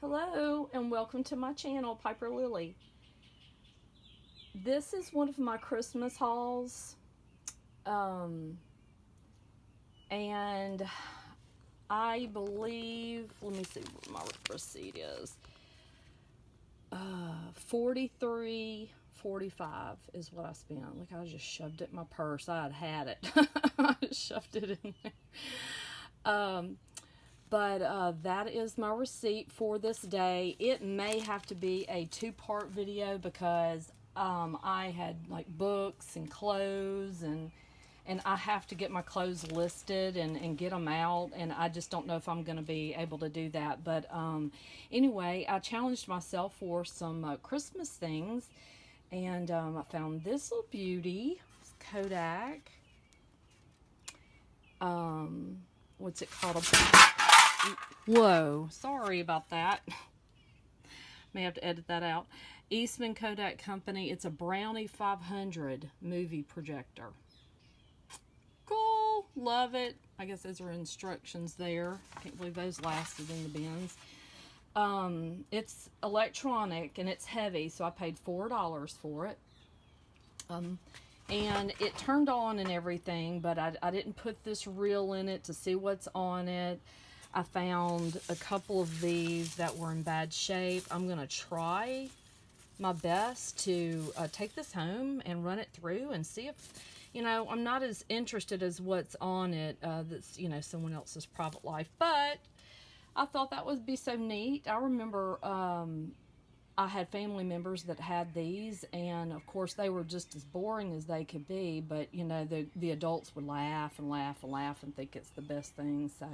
Hello and welcome to my channel, Piper Lily. This is one of my Christmas hauls, and I believe, let me see what my receipt is. $43.45 is what I spent. Look, I just shoved it in my purse. I had it. I just shoved it in there. But that is my receipt for this day. It may have to be a two-part video because I had like books and clothes, and I have to get my clothes listed and get them out, and I just don't know if I'm going to be able to do that. But anyway, I challenged myself for some Christmas things, and I found this little beauty. It's Kodak. What's it called? Whoa, sorry about that. May have to edit that out. Eastman Kodak Company. It's a Brownie 500 movie projector. Cool, love it. I guess those are instructions there. Can't believe those lasted in the bins. It's electronic and it's heavy, so I paid $4 for it. And it turned on and everything, but I didn't put this reel in it to see what's on it. I found a couple of these that were in bad shape. I'm going to try my best to take this home and run it through and see if, you know, I'm not as interested as what's on it. That's, you know, someone else's private life. But I thought that would be so neat. I remember I had family members that had these, and of course they were just as boring as they could be, but you know, the adults would laugh and laugh and laugh and think it's the best thing. So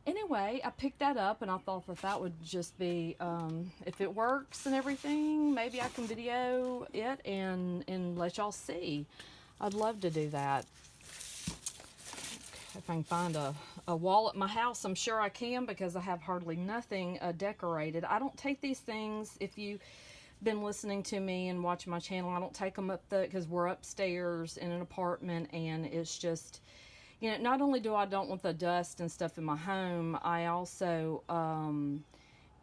anyway, I picked that up, and I thought that would just be, if it works and everything, maybe I can video it and let y'all see. I'd love to do that. If I can find a wall at my house, I'm sure I can, because I have hardly nothing decorated. I don't take these things, if you've been listening to me and watching my channel, I don't take them up because we're upstairs in an apartment, and it's just, you know, not only do I don't want the dust and stuff in my home, I also,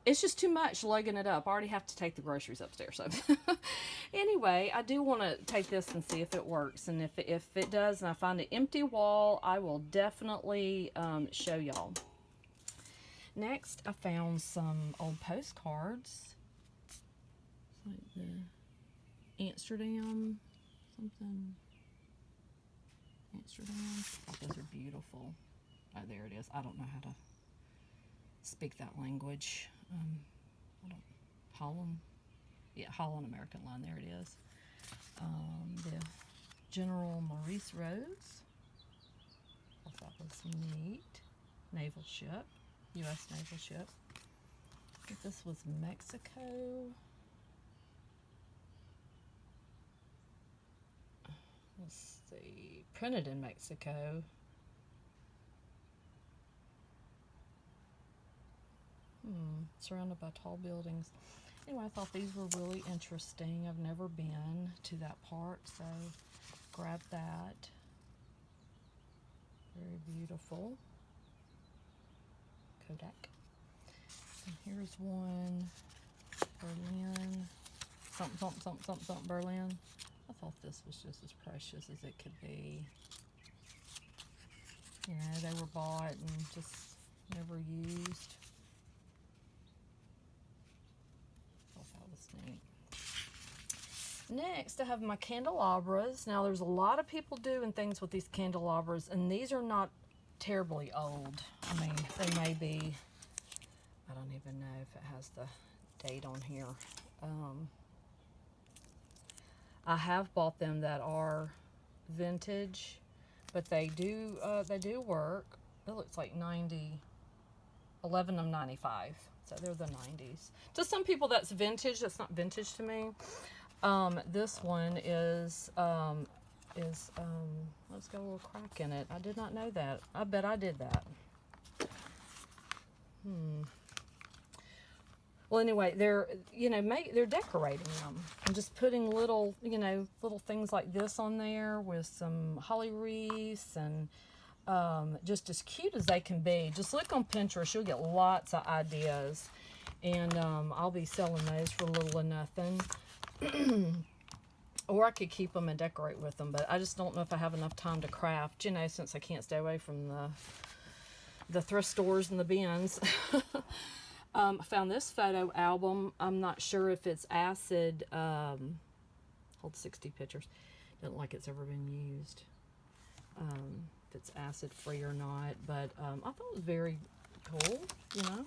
it's just too much lugging it up. I already have to take the groceries upstairs. So anyway, I do want to take this and see if it works. And if it does and I find an empty wall, I will definitely show y'all. Next, I found some old postcards. It's like the Amsterdam something. Amsterdam. Oh, those are beautiful. Oh, there it is. I don't know how to speak that language. Holland. Yeah, Holland American line. There it is. The General Maurice Rose. I thought was neat. Naval ship. U.S. naval ship. I think this was Mexico. Let's see. Printed in Mexico. Surrounded by tall buildings. Anyway, I thought these were really interesting. I've never been to that part, so grab that. Very beautiful. Kodak. And here's one. Berlin. Something, Berlin. I thought this was just as precious as it could be. You know, they were bought and just never used. Next, I have my candelabras. Now, there's a lot of people doing things with these candelabras, and these are not terribly old. I mean, they may be, I don't even know if it has the date on here. I have bought them that are vintage, but they do work. It looks like 11 of 95. So they're the 90s. To some people that's vintage. That's not vintage to me. This one is let's got a little crack in it. I did not know that. I bet I did that. Well, anyway, they're, you know, they're decorating them and just putting little, you know, little things like this on there with some holly wreaths and just as cute as they can be. Just look on Pinterest. You'll get lots of ideas. And I'll be selling those for little or nothing. Or I could keep them and decorate with them, but I just don't know if I have enough time to craft, you know, since I can't stay away from the thrift stores and the bins. I found this photo album. I'm not sure if it's acid, hold 60 pictures. Doesn't like it's ever been used. If it's acid free or not, but I thought it was very cool, you know.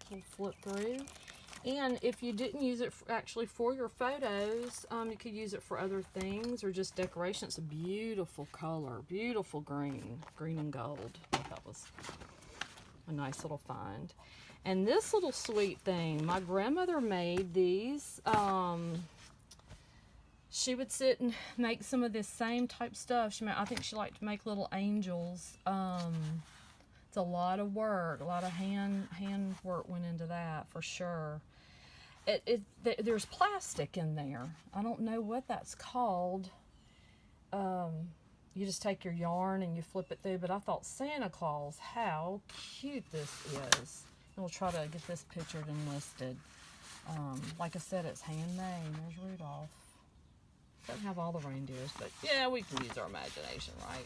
We'll flip through. And if you didn't use it actually for your photos, you could use it for other things or just decoration. It's a beautiful color, beautiful green and gold. I thought that was a nice little find. And this little sweet thing, my grandmother made these. She would sit and make some of this same type stuff. I think she liked to make little angels. It's a lot of work, a lot of hand work went into that for sure. There's plastic in there. I don't know what that's called. You just take your yarn and you flip it through, but I thought Santa Claus, how cute this is. And we'll try to get this pictured and listed. Like I said, it's handmade. There's Rudolph. Doesn't have all the reindeers, but yeah, we can use our imagination, right?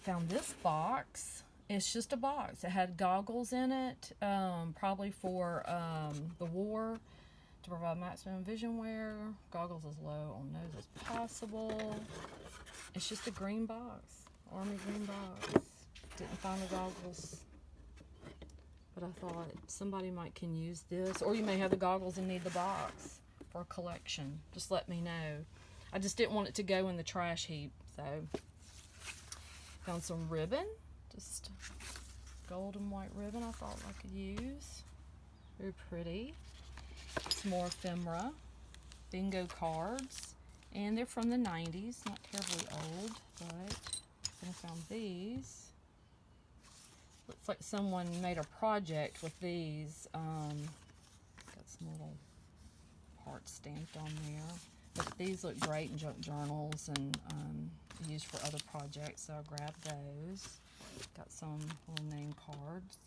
Found this box. It's just a box. It had goggles in it, probably for the war, to provide maximum vision wear. Goggles as low on nose as possible. It's just a green box, army green box. Didn't find the goggles, but I thought somebody can use this, or you may have the goggles and need the box for a collection. Just let me know. I just didn't want it to go in the trash heap, so. Found some ribbon, just gold and white ribbon I thought I could use. Very pretty. Some more ephemera, bingo cards, and they're from the 90s, not terribly old, but I found these. Looks like someone made a project with these. Got some little parts stamped on there. But these look great in junk journals and used for other projects, so I grabbed those. Got some little name cards.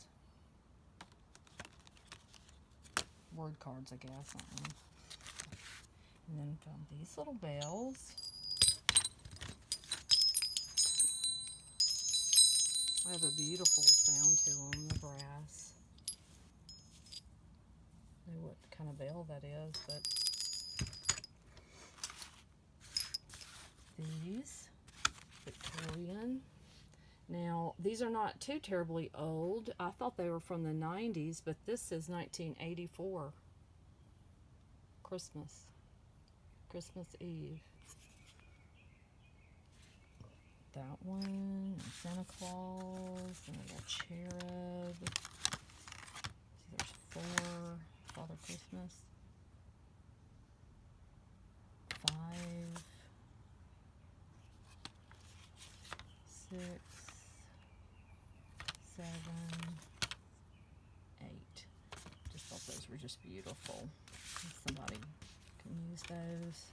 Word cards, I guess. And then found these little bells. They have a beautiful sound to them, the brass. I don't know what kind of bell that is, but these, Victorian. Now, these are not too terribly old. I thought they were from the 90s, but this is 1984. Christmas Eve. That one, and Santa Claus, and a little cherub. See, there's 4, Father Christmas. 5, 6, 7, 8. Just thought those were just beautiful. Somebody can use those.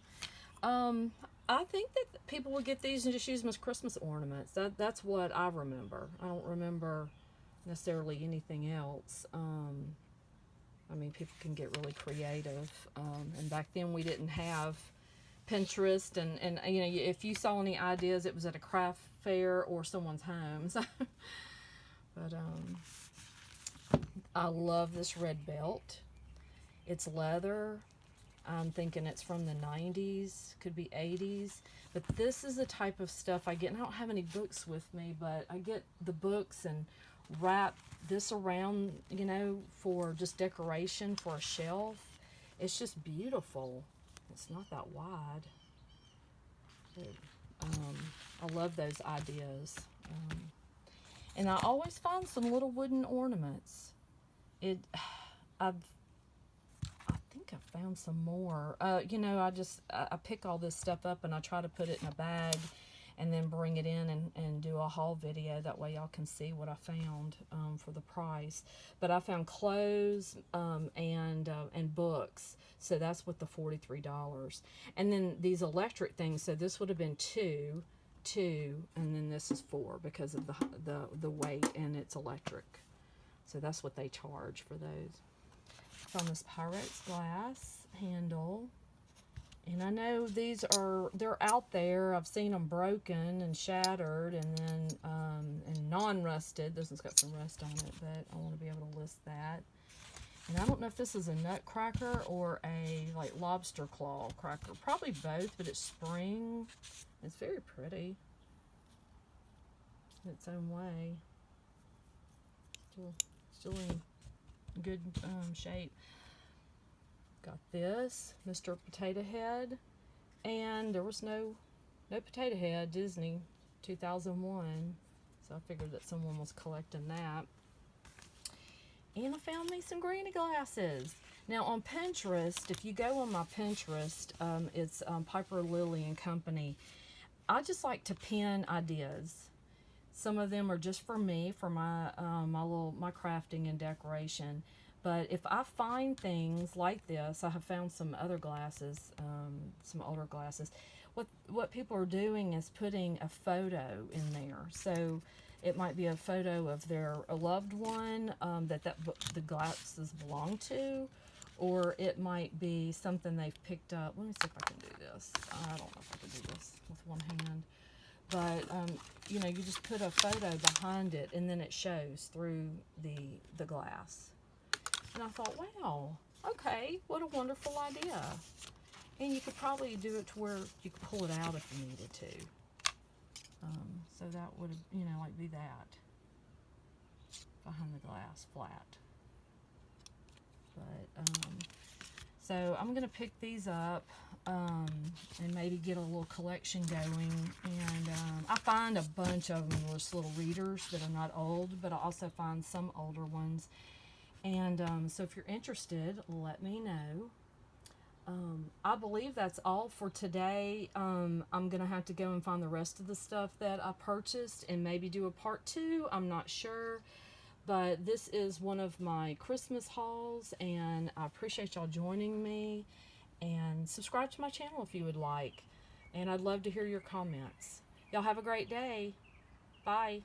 I think that people will get these and just use them as Christmas ornaments. That's what I remember. I don't remember necessarily anything else. I mean, people can get really creative. And back then we didn't have Pinterest, and you know, if you saw any ideas, it was at a craft fair or someone's home. So, but I love this red belt. It's leather. I'm thinking it's from the 90s, could be 80s. But this is the type of stuff I get, and I don't have any books with me, but I get the books and wrap this around, you know, for just decoration for a shelf. It's just beautiful. It's not that wide. But, I love those ideas. And I always find some little wooden ornaments. I think I found some more. You know, I pick all this stuff up and I try to put it in a bag and then bring it in and do a haul video. That way y'all can see what I found for the price. But I found clothes and books. So that's with the $43. And then these electric things. So this would have been 2. 2, and then this is 4 because of the weight, and it's electric. So that's what they charge for those. From this Pyrex glass handle. And I know they're out there. I've seen them broken and shattered, and then and non-rusted. This one's got some rust on it, but I want to be able to list that. And I don't know if this is a nutcracker or a like lobster claw cracker. Probably both, but it's spring. It's very pretty in its own way. Still in good shape. Got this, Mr. Potato Head, and there was no Potato Head, Disney, 2001, so I figured that someone was collecting that. And I found me some granny glasses. Now on Pinterest, if you go on my Pinterest, it's Piper Lily and Company. I just like to pin ideas. Some of them are just for me, for my my crafting and decoration. But if I find things like this, I have found some other glasses, some older glasses. What people are doing is putting a photo in there. So it might be a photo of a loved one that the glasses belong to, or it might be something they've picked up. Let me see if I can do this. I don't know if I can do this with one hand. But, you know, you just put a photo behind it, and then it shows through the glass. And I thought, wow, okay, what a wonderful idea. And you could probably do it to where you could pull it out if you needed to. So that would, you know, like be that. Behind the glass, flat. But, so I'm going to pick these up and maybe get a little collection going. And I find a bunch of them just little readers that are not old, but I also find some older ones. And so if you're interested, let me know. I believe that's all for today. I'm going to have to go and find the rest of the stuff that I purchased and maybe do a part 2. I'm not sure. But this is one of my Christmas hauls, and I appreciate y'all joining me. And subscribe to my channel if you would like. And I'd love to hear your comments. Y'all have a great day. Bye.